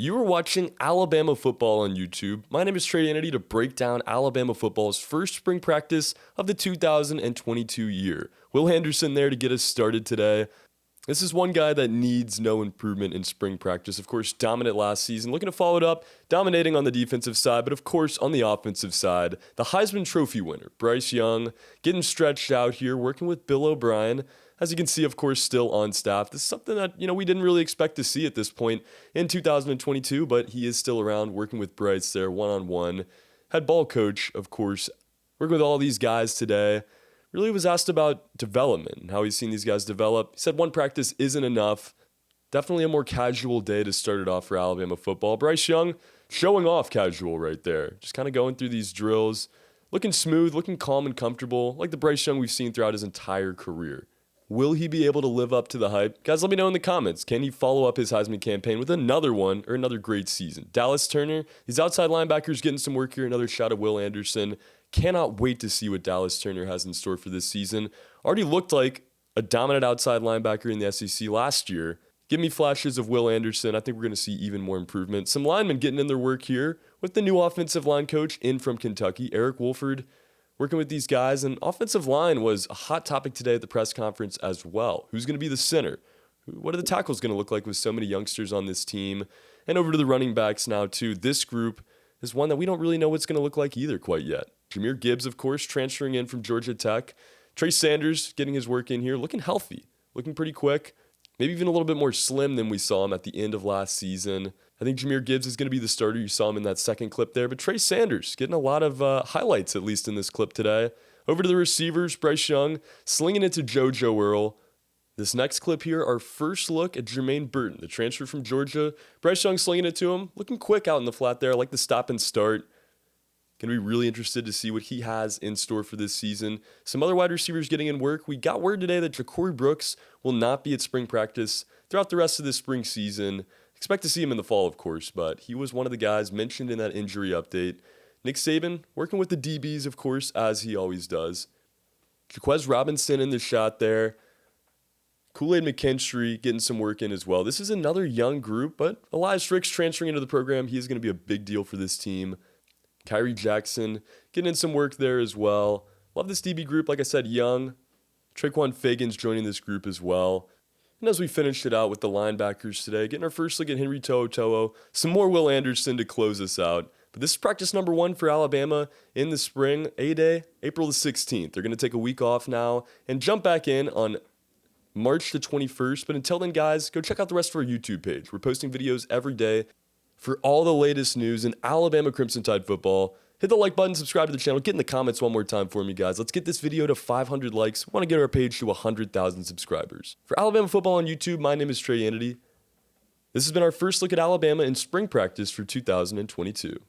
You are watching Alabama football on YouTube. My name is Trey Hannity to break down Alabama football's first spring practice of the 2022 year. Will Anderson there to get us started today. This is one guy that needs no improvement in spring practice. Of course, dominant last season, looking to follow it up, dominating on the defensive side, but of course on the offensive side, the Heisman Trophy winner, Bryce Young, getting stretched out here, working with Bill O'Brien. As you can see, of course, still on staff. This is something that, we didn't really expect to see at this point in 2022, but he is still around working with Bryce there one-on-one. Head ball coach, of course, working with all these guys today. Really was asked about development and how he's seen these guys develop. He said one practice isn't enough. Definitely a more casual day to start it off for Alabama football. Bryce Young showing off casual right there. Just kind of going through these drills, looking smooth, looking calm and comfortable, like the Bryce Young we've seen throughout his entire career. Will he be able to live up to the hype? Guys, let me know in the comments. Can he follow up his Heisman campaign with another one or another great season? Dallas Turner, these outside linebackers getting some work here. Another shot at Will Anderson. Cannot wait to see what Dallas Turner has in store for this season. Already looked like a dominant outside linebacker in the SEC last year. Give me flashes of Will Anderson. I think we're going to see even more improvement. Some linemen getting in their work here with the new offensive line coach in from Kentucky, Eric Wolford. Working with these guys, and offensive line was a hot topic today at the press conference as well. Who's going to be the center? What are the tackles going to look like with so many youngsters on this team? And over to the running backs now, too. This group is one that we don't really know what's going to look like either quite yet. Jameer Gibbs, of course, transferring in from Georgia Tech. Trey Sanders getting his work in here, looking healthy, looking pretty quick. Maybe even a little bit more slim than we saw him at the end of last season. I think Jameer Gibbs is going to be the starter. You saw him in that second clip there. But Trey Sanders getting a lot of highlights, at least in this clip today. Over to the receivers, Bryce Young slinging it to JoJo Earl. This next clip here, our first look at Jermaine Burton, the transfer from Georgia. Bryce Young slinging it to him. Looking quick out in the flat there. I like the stop and start. Going to be really interested to see what he has in store for this season. Some other wide receivers getting in work. We got word today that Jacoby Brooks will not be at spring practice throughout the rest of this spring season. Expect to see him in the fall, of course, but he was one of the guys mentioned in that injury update. Nick Saban working with the DBs, of course, as he always does. Jaquez Robinson in the shot there. Kool-Aid McKinstry getting some work in as well. This is another young group, but Elias Ricks transferring into the program. He is going to be a big deal for this team. Kyrie Jackson getting in some work there as well. Love this DB group. Like I said, young. Traquan Fagan's joining this group as well. And as we finished it out with the linebackers today, getting our first look at Henry To'oTo'o, some more Will Anderson to close us out. But this is practice number 1 for Alabama in the spring, A-Day, April the 16th. They're going to take a week off now and jump back in on March the 21st. But until then, guys, go check out the rest of our YouTube page. We're posting videos every day for all the latest news in Alabama Crimson Tide football. Hit the like button, subscribe to the channel, get in the comments one more time for me, guys. Let's get this video to 500 likes. We want to get our page to 100,000 subscribers. For Alabama football on YouTube, my name is Trey Hannity. This has been our first look at Alabama in spring practice for 2022.